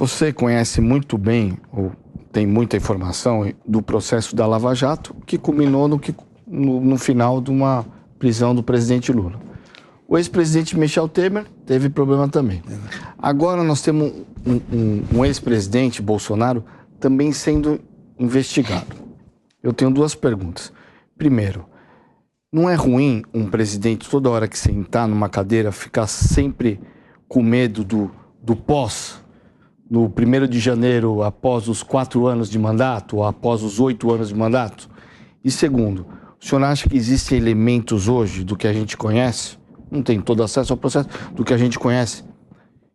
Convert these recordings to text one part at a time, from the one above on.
Você conhece muito bem, ou tem muita informação do processo da Lava Jato, que culminou no final de uma prisão do presidente Lula. O ex-presidente Michel Temer teve problema também. Agora nós temos um ex-presidente, Bolsonaro, também sendo investigado. Eu tenho duas perguntas. Primeiro, não é ruim um presidente, toda hora que sentar numa cadeira, ficar sempre com medo do pós, no 1º de janeiro, após os 4 anos de mandato, ou após os 8 anos de mandato? E segundo, o senhor acha que existem elementos hoje do que a gente conhece, não tem todo acesso ao processo, do que a gente conhece,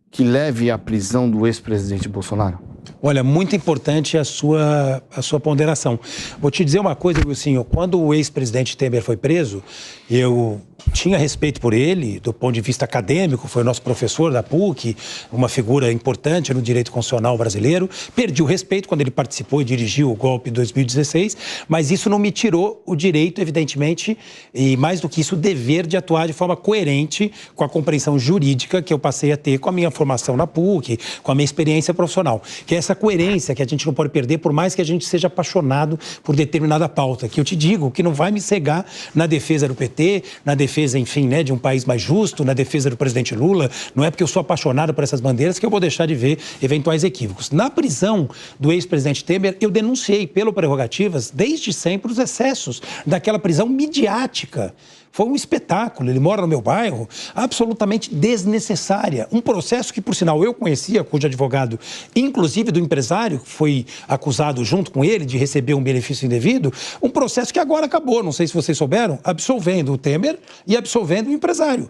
que leve à prisão do ex-presidente Bolsonaro? Olha, muito importante a sua ponderação. Vou te dizer uma coisa, Wilson, quando o ex-presidente Temer foi preso, eu tinha respeito por ele, do ponto de vista acadêmico, foi nosso professor da PUC, uma figura importante no direito constitucional brasileiro. Perdi o respeito quando ele participou e dirigiu o golpe de 2016, mas isso não me tirou o direito, evidentemente, e mais do que isso, o dever de atuar de forma coerente com a compreensão jurídica que eu passei a ter com a minha formação na PUC, com a minha experiência profissional. Que é essa coerência que a gente não pode perder, por mais que a gente seja apaixonado por determinada pauta, que eu te digo que não vai me cegar na defesa do PT, na defesa, enfim, né, de um país mais justo, na defesa do presidente Lula. Não é porque eu sou apaixonado por essas bandeiras que eu vou deixar de ver eventuais equívocos. Na prisão do ex-presidente Temer, eu denunciei, pelo Prerrogativas, desde sempre os excessos daquela prisão midiática. Foi um espetáculo, ele mora no meu bairro, absolutamente desnecessária. Um processo que, por sinal, eu conhecia, cujo advogado, inclusive do empresário, foi acusado junto com ele de receber um benefício indevido, um processo que agora acabou, não sei se vocês souberam, absolvendo o Temer e absolvendo o empresário.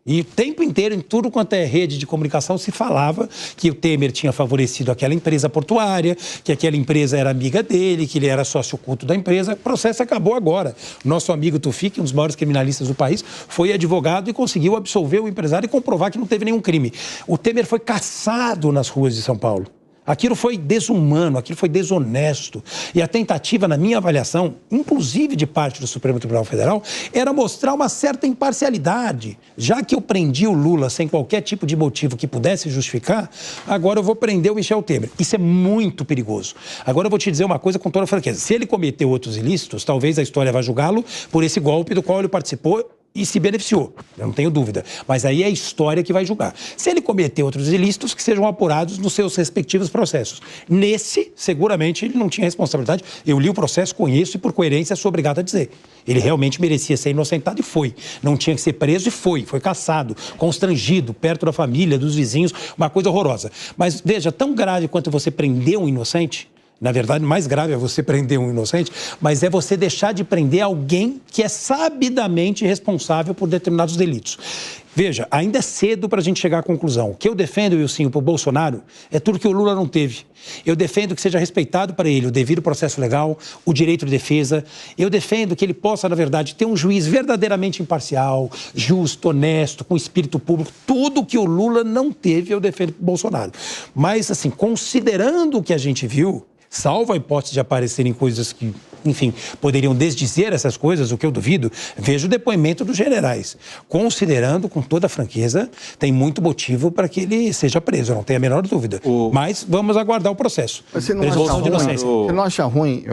E o tempo inteiro, em tudo quanto é rede de comunicação, se falava que o Temer tinha favorecido aquela empresa portuária, que aquela empresa era amiga dele, que ele era sócio oculto da empresa. O processo acabou agora. Nosso amigo Tufik, um dos maiores criminalistas do país, foi advogado e conseguiu absolver o empresário e comprovar que não teve nenhum crime. O Temer foi caçado nas ruas de São Paulo. Aquilo foi desumano, aquilo foi desonesto. E a tentativa, na minha avaliação, inclusive de parte do Supremo Tribunal Federal, era mostrar uma certa imparcialidade. Já que eu prendi o Lula sem qualquer tipo de motivo que pudesse justificar, agora eu vou prender o Michel Temer. Isso é muito perigoso. Agora eu vou te dizer uma coisa com toda franqueza. Se ele cometeu outros ilícitos, talvez a história vá julgá-lo por esse golpe do qual ele participou e se beneficiou, eu não tenho dúvida. Mas aí é a história que vai julgar. Se ele cometer outros ilícitos, que sejam apurados nos seus respectivos processos. Nesse, seguramente, ele não tinha responsabilidade. Eu li o processo, conheço e, por coerência, sou obrigado a dizer. Ele realmente merecia ser inocentado e foi. Não tinha que ser preso e foi. Foi caçado, constrangido, perto da família, dos vizinhos, uma coisa horrorosa. Mas, veja, tão grave quanto você prender um inocente, na verdade, mais grave é você prender um inocente, mas é você deixar de prender alguém que é sabidamente responsável por determinados delitos. Veja, ainda é cedo para a gente chegar à conclusão. O que eu defendo, Wilson, para o Bolsonaro é tudo que o Lula não teve. Eu defendo que seja respeitado para ele o devido processo legal, o direito de defesa. Eu defendo que ele possa, na verdade, ter um juiz verdadeiramente imparcial, justo, honesto, com espírito público. Tudo que o Lula não teve, eu defendo para o Bolsonaro. Mas, assim, considerando o que a gente viu, salvo a hipótese de aparecerem coisas que, enfim, poderiam desdizer essas coisas, o que eu duvido, vejo o depoimento dos generais. Considerando, com toda a franqueza, tem muito motivo para que ele seja preso, eu não tenho a menor dúvida. Mas vamos aguardar o processo. Mas você não acha ruim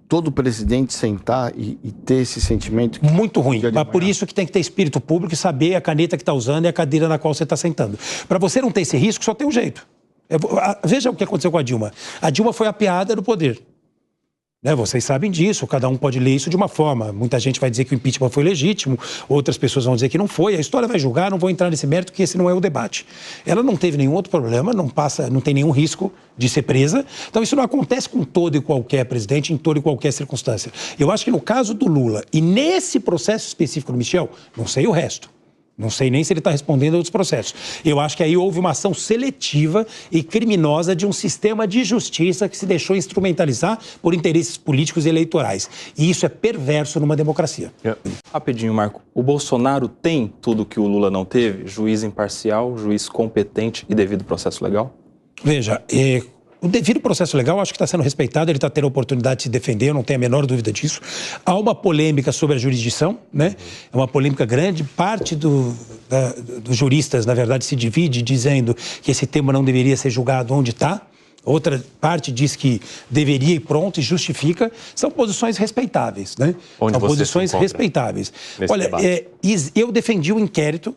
todo presidente sentar e ter esse sentimento? Muito ruim, mas por isso que tem que ter espírito público e saber a caneta que está usando e a cadeira na qual você está sentando. Para você não ter esse risco, só tem um jeito. Veja o que aconteceu com a Dilma. A Dilma foi a piada do poder. Vocês sabem disso, cada um pode ler isso de uma forma. Muita gente vai dizer que o impeachment foi legítimo, outras pessoas vão dizer que não foi. A história vai julgar, não vou entrar nesse mérito, porque esse não é o debate. Ela não teve nenhum outro problema, não tem nenhum risco de ser presa. Então isso não acontece com todo e qualquer presidente, em toda e qualquer circunstância. Eu acho que no caso do Lula, e nesse processo específico do Michel, não sei o resto. Não sei nem se ele está respondendo a outros processos. Eu acho que aí houve uma ação seletiva e criminosa de um sistema de justiça que se deixou instrumentalizar por interesses políticos e eleitorais. E isso é perverso numa democracia. Rapidinho, Marco. O Bolsonaro tem tudo que o Lula não teve? Juiz imparcial, juiz competente e devido processo legal? Veja, o devido processo legal acho que está sendo respeitado, ele está tendo a oportunidade de se defender, eu não tenho a menor dúvida disso. Há uma polêmica sobre a jurisdição, né? É uma polêmica grande, parte dos juristas, na verdade, se divide dizendo que esse tema não deveria ser julgado onde está. Outra parte diz que deveria ir pronto e justifica. São posições respeitáveis, né? Onde são você posições se encontra respeitáveis. nesse Olha, debate? eu defendi o inquérito.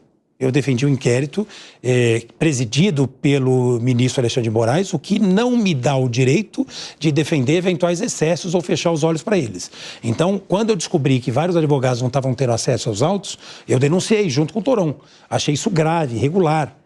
Presidido pelo ministro Alexandre de Moraes, o que não me dá o direito de defender eventuais excessos ou fechar os olhos para eles. Então, quando eu descobri que vários advogados não estavam tendo acesso aos autos, eu denunciei junto com o Toron. Achei isso grave, irregular.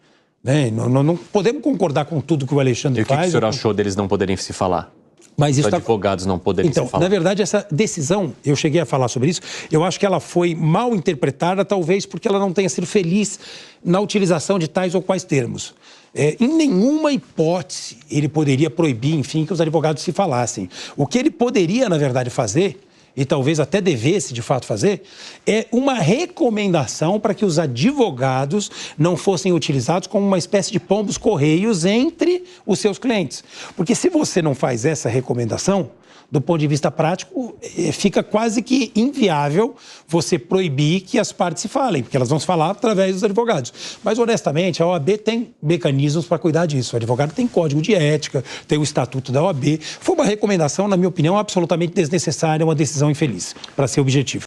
Né? Não podemos concordar com tudo que o Alexandre faz. E o que o senhor achou deles não poderem se falar? Mas Os advogados não poderem se falar. Na verdade, essa decisão, eu cheguei a falar sobre isso, eu acho que ela foi mal interpretada, talvez porque ela não tenha sido feliz na utilização de tais ou quais termos. Em nenhuma hipótese ele poderia proibir, enfim, que os advogados se falassem. O que ele poderia, na verdade, fazer, e talvez até devesse, de fato, fazer, é uma recomendação para que os advogados não fossem utilizados como uma espécie de pombos-correios entre os seus clientes. Porque se você não faz essa recomendação, do ponto de vista prático, fica quase que inviável você proibir que as partes se falem, porque elas vão se falar através dos advogados. Mas, honestamente, a OAB tem mecanismos para cuidar disso. O advogado tem código de ética, tem o estatuto da OAB. Foi uma recomendação, na minha opinião, absolutamente desnecessária, uma decisão infeliz, para ser objetivo.